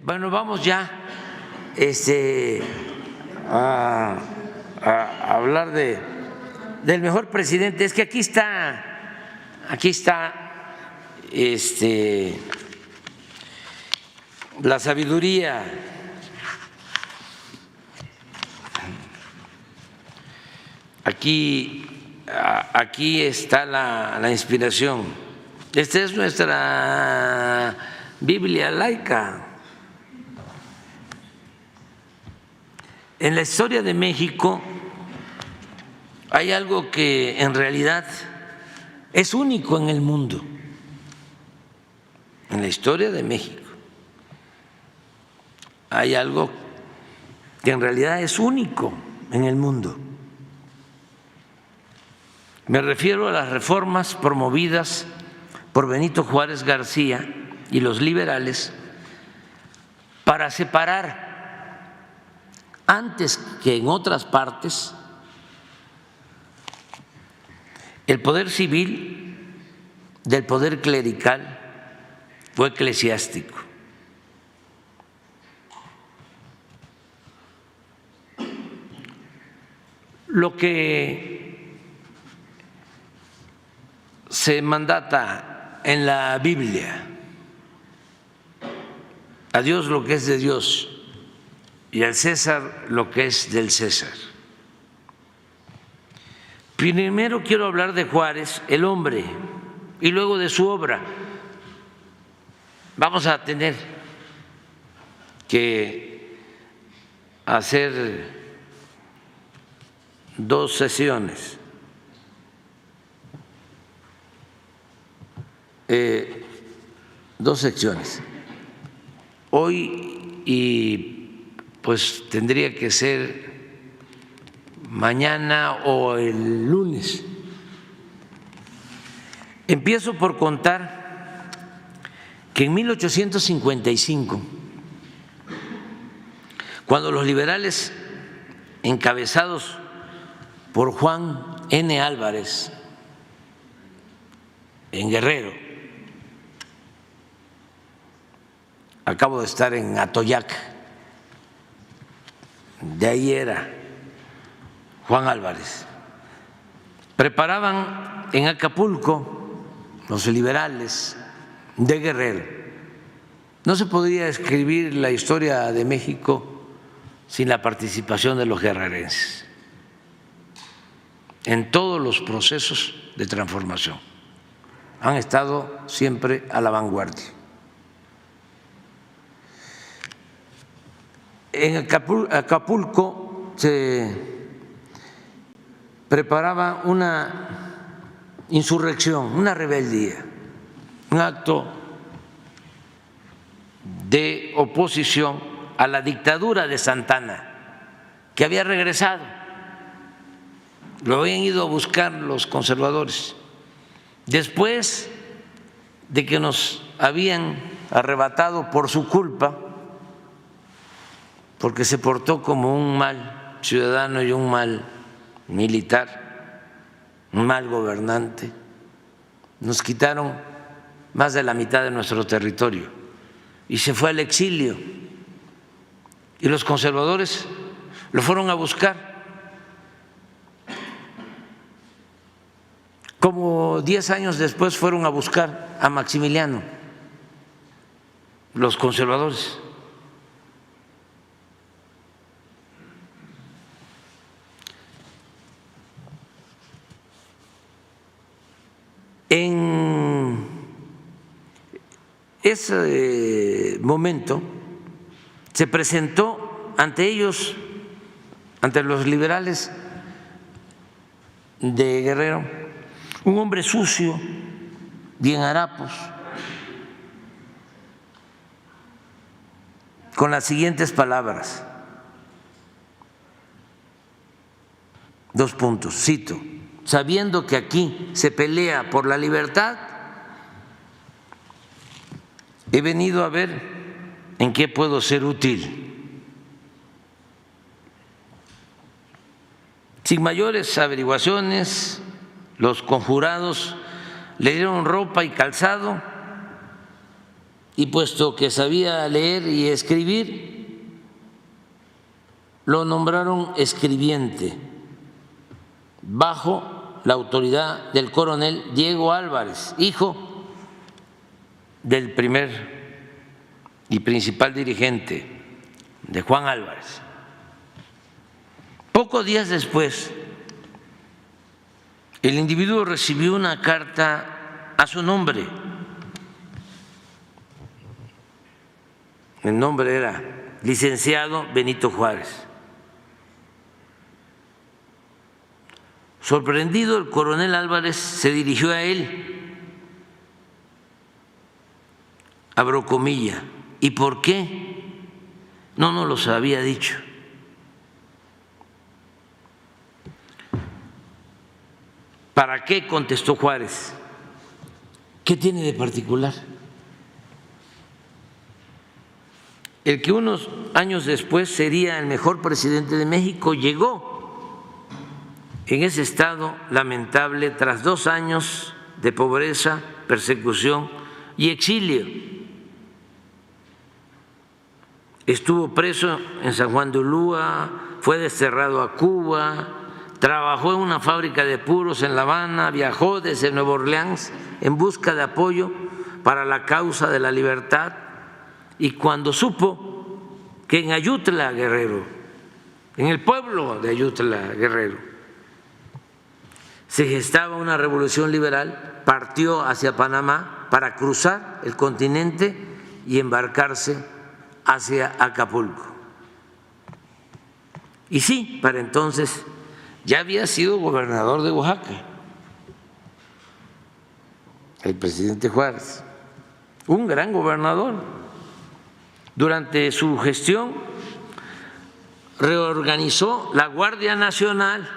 Bueno, vamos ya a hablar del mejor presidente. Es que aquí está la sabiduría. Aquí está la inspiración. Esta es nuestra Biblia laica. En la historia de México hay algo que en realidad es único en el mundo. En la historia de México hay algo que en realidad es único en el mundo. Me refiero a las reformas promovidas por Benito Juárez García y los liberales para separar, antes que en otras partes, el poder civil del poder clerical o eclesiástico. Lo que se mandata en la Biblia, a Dios lo que es de Dios y al César lo que es del César. Primero quiero hablar de Juárez, el hombre, y luego de su obra. Vamos a tener que hacer 2 sesiones. 2 secciones. Hoy y pues tendría que ser mañana o el lunes. Empiezo por contar que en 1855, cuando los liberales encabezados por Juan N. Álvarez en Guerrero, acabo de estar en Atoyac, de ahí era Juan Álvarez, preparaban en Acapulco los liberales de Guerrero. No se podría escribir la historia de México sin la participación de los guerrerenses en todos los procesos de transformación. Han estado siempre a la vanguardia. En Acapulco se preparaba una insurrección, una rebeldía, un acto de oposición a la dictadura de Santana, que había regresado. Lo habían ido a buscar los conservadores, después de que nos habían arrebatado por su culpa, porque se portó como un mal ciudadano y un mal militar, un mal gobernante. Nos quitaron más de la mitad de nuestro territorio y se fue al exilio. Y los conservadores lo fueron a buscar. Como 10 años después fueron a buscar a Maximiliano, los conservadores. En ese momento se presentó ante ellos, ante los liberales de Guerrero, un hombre sucio, bien harapos, con las siguientes palabras, 2 puntos, cito: sabiendo que aquí se pelea por la libertad, he venido a ver en qué puedo ser útil. Sin mayores averiguaciones, los conjurados le dieron ropa y calzado y puesto que sabía leer y escribir, lo nombraron escribiente bajo la autoridad del coronel Diego Álvarez, hijo del primer y principal dirigente de Juan Álvarez. Pocos días después, el individuo recibió una carta a su nombre. El nombre era licenciado Benito Juárez. Sorprendido, el coronel Álvarez se dirigió a él, abro comilla, ¿y por qué? No nos los había dicho. ¿Para qué?, contestó Juárez. ¿Qué tiene de particular? El que unos años después sería el mejor presidente de México llegó en ese estado lamentable tras 2 años de pobreza, persecución y exilio. Estuvo preso en San Juan de Ulúa, fue desterrado a Cuba, trabajó en una fábrica de puros en La Habana, viajó desde Nueva Orleans en busca de apoyo para la causa de la libertad, y cuando supo que en Ayutla, Guerrero, en el pueblo de Ayutla, Guerrero, se gestaba una revolución liberal, partió hacia Panamá para cruzar el continente y embarcarse hacia Acapulco. Y sí, para entonces ya había sido gobernador de Oaxaca, el presidente Juárez, un gran gobernador. Durante su gestión reorganizó la Guardia Nacional,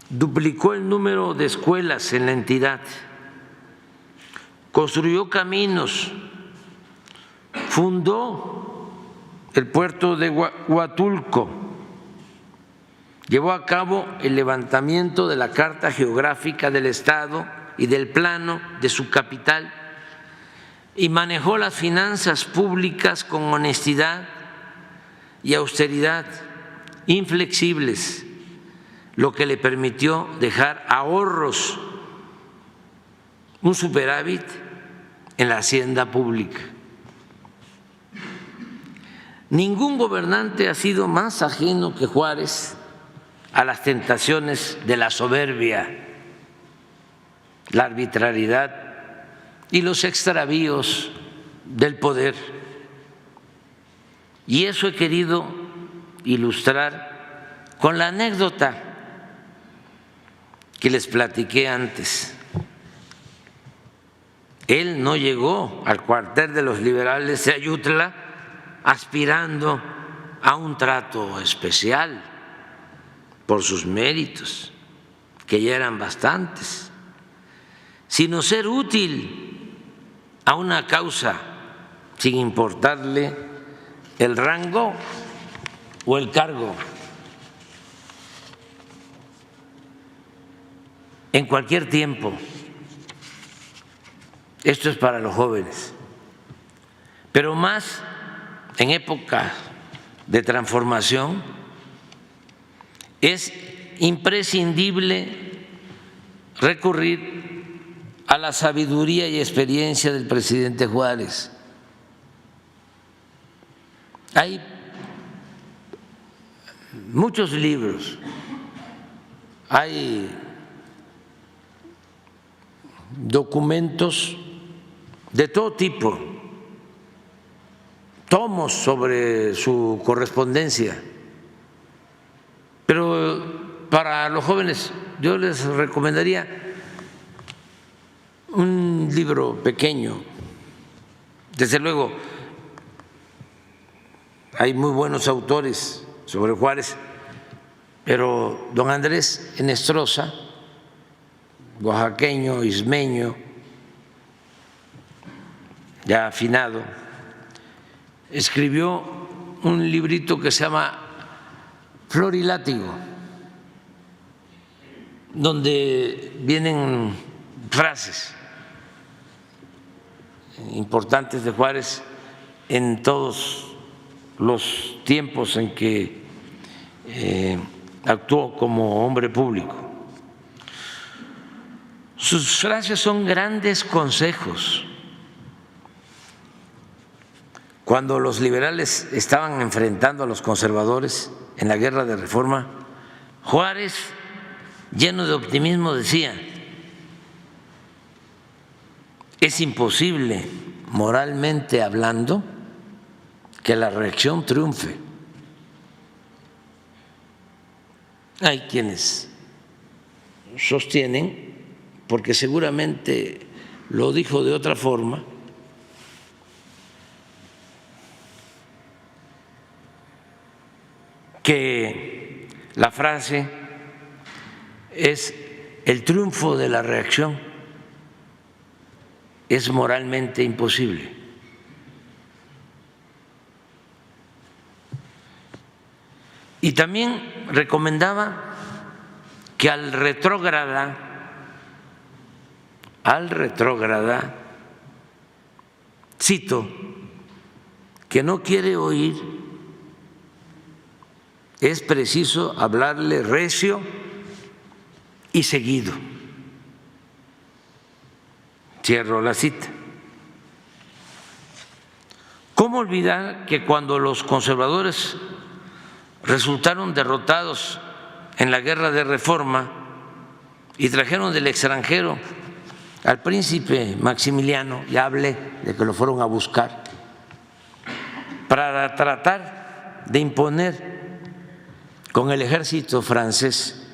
duplicó el número de escuelas en la entidad, construyó caminos, fundó el puerto de Huatulco, llevó a cabo el levantamiento de la Carta Geográfica del Estado y del plano de su capital, y manejó las finanzas públicas con honestidad y austeridad inflexibles, lo que le permitió dejar ahorros, un superávit en la hacienda pública. Ningún gobernante ha sido más ajeno que Juárez a las tentaciones de la soberbia, la arbitrariedad y los extravíos del poder. Y eso he querido ilustrar con la anécdota que les platiqué antes. Él no llegó al cuartel de los liberales de Ayutla aspirando a un trato especial por sus méritos, que ya eran bastantes, sino ser útil a una causa sin importarle el rango o el cargo. En cualquier tiempo, esto es para los jóvenes, pero más en época de transformación, es imprescindible recurrir a la sabiduría y experiencia del presidente Juárez. Hay muchos libros, hay documentos de todo tipo, tomos sobre su correspondencia, pero para los jóvenes yo les recomendaría un libro pequeño. Desde luego hay muy buenos autores sobre Juárez, pero don Andrés Enestrosa, oaxaqueño, ismeño, ya afinado, escribió un librito que se llama Flor y Látigo, donde vienen frases importantes de Juárez en todos los tiempos en que actuó como hombre público. Sus frases son grandes consejos. Cuando los liberales estaban enfrentando a los conservadores en la guerra de Reforma, Juárez, lleno de optimismo, decía: es imposible, moralmente hablando, que la reacción triunfe. Hay quienes sostienen, porque seguramente lo dijo de otra forma, que la frase es: el triunfo de la reacción es moralmente imposible. Y también recomendaba que al retrógrada, cito, que no quiere oír, es preciso hablarle recio y seguido. Cierro la cita. ¿Cómo olvidar que cuando los conservadores resultaron derrotados en la guerra de Reforma y trajeron del extranjero al príncipe Maximiliano, ya hablé de que lo fueron a buscar, para tratar de imponer con el ejército francés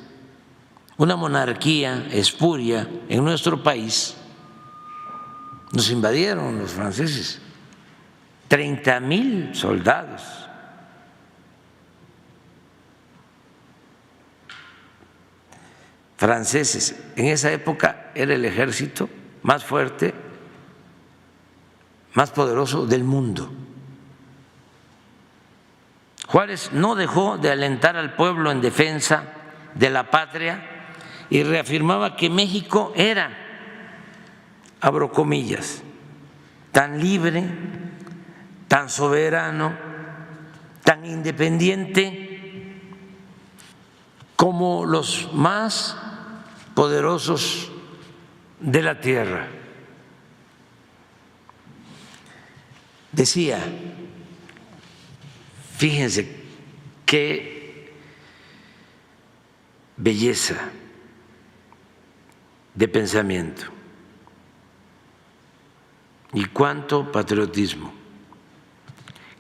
una monarquía espuria en nuestro país? Nos invadieron los franceses, 30,000 soldados. Franceses. En esa época era el ejército más fuerte, más poderoso del mundo. Juárez no dejó de alentar al pueblo en defensa de la patria y reafirmaba que México era, abro comillas, tan libre, tan soberano, tan independiente como los más poderosos de la tierra. Decía, fíjense qué belleza de pensamiento y cuánto patriotismo: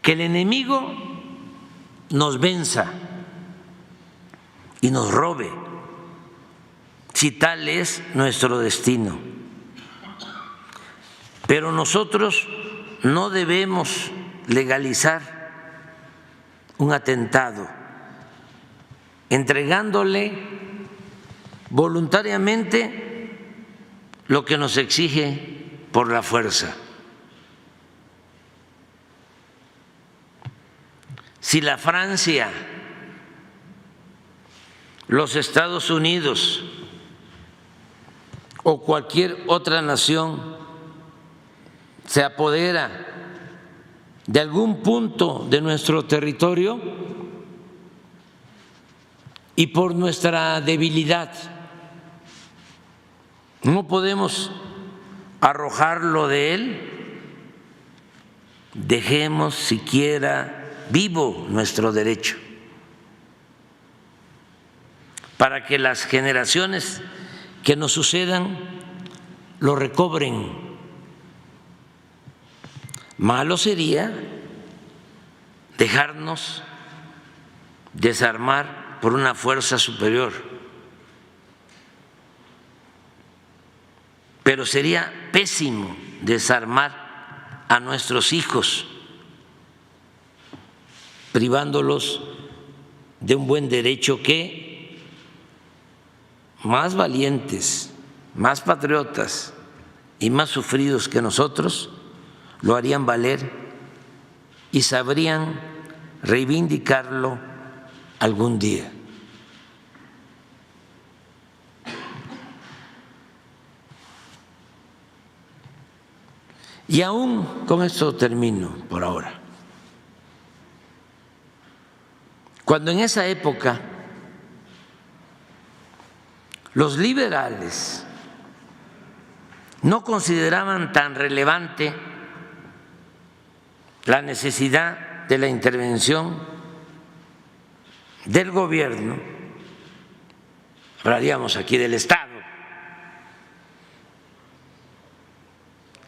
que el enemigo nos venza y nos robe, si tal es nuestro destino. Pero nosotros no debemos legalizar un atentado entregándole voluntariamente lo que nos exige por la fuerza. Si la Francia, los Estados Unidos o cualquier otra nación se apodera de algún punto de nuestro territorio y por nuestra debilidad no podemos arrojarlo de él, dejemos siquiera vivo nuestro derecho para que las generaciones que nos sucedan lo recobren. Malo sería dejarnos desarmar por una fuerza superior, pero sería pésimo desarmar a nuestros hijos, privándolos de un buen derecho que más valientes, más patriotas y más sufridos que nosotros lo harían valer y sabrían reivindicarlo algún día. Y aún con esto termino por ahora. Cuando en esa época los liberales no consideraban tan relevante la necesidad de la intervención del gobierno, hablaríamos aquí del Estado,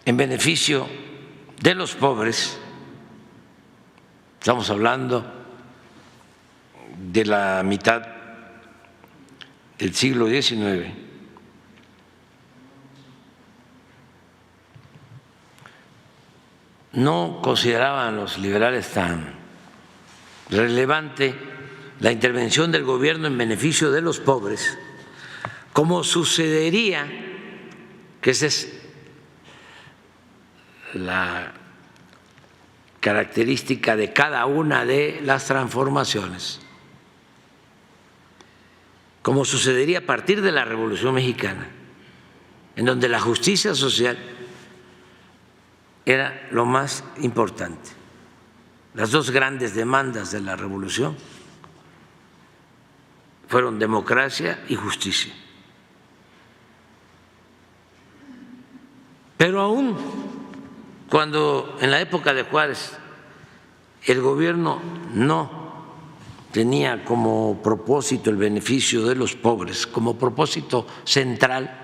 en beneficio de los pobres, estamos hablando de la mitad del siglo XIX, no consideraban los liberales tan relevante la intervención del gobierno en beneficio de los pobres, como sucedería, que esa es la característica de cada una de las transformaciones, como sucedería a partir de la Revolución Mexicana, en donde la justicia social era lo más importante. Las dos grandes demandas de la revolución fueron democracia y justicia. Pero aún cuando en la época de Juárez el gobierno no tenía como propósito el beneficio de los pobres, como propósito central,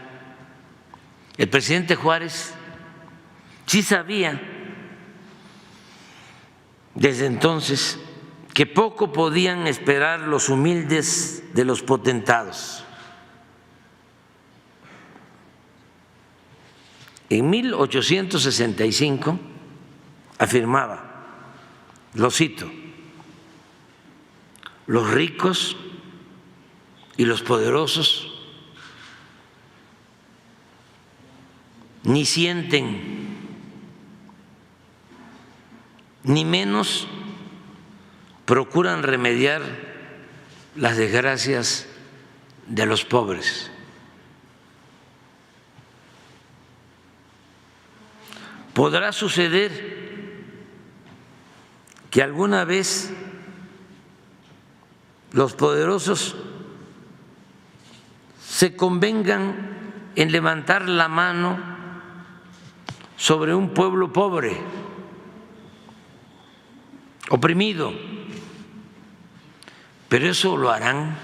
el presidente Juárez sí sabía desde entonces que poco podían esperar los humildes de los potentados. En 1865 afirmaba, lo cito: los ricos y los poderosos ni sienten ni menos procuran remediar las desgracias de los pobres. Podrá suceder que alguna vez los poderosos se convengan en levantar la mano sobre un pueblo pobre, oprimido, pero eso lo harán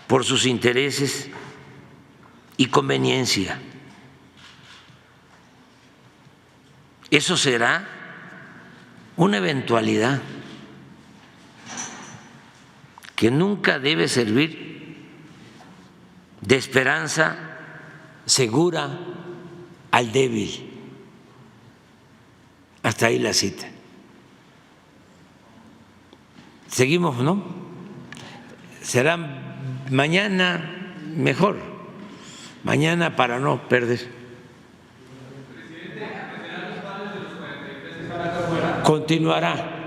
por sus intereses y conveniencia. Eso será una eventualidad que nunca debe servir de esperanza segura al débil. Hasta ahí la cita. Seguimos, ¿no? Será mañana mejor, mañana para no perder. Continuará.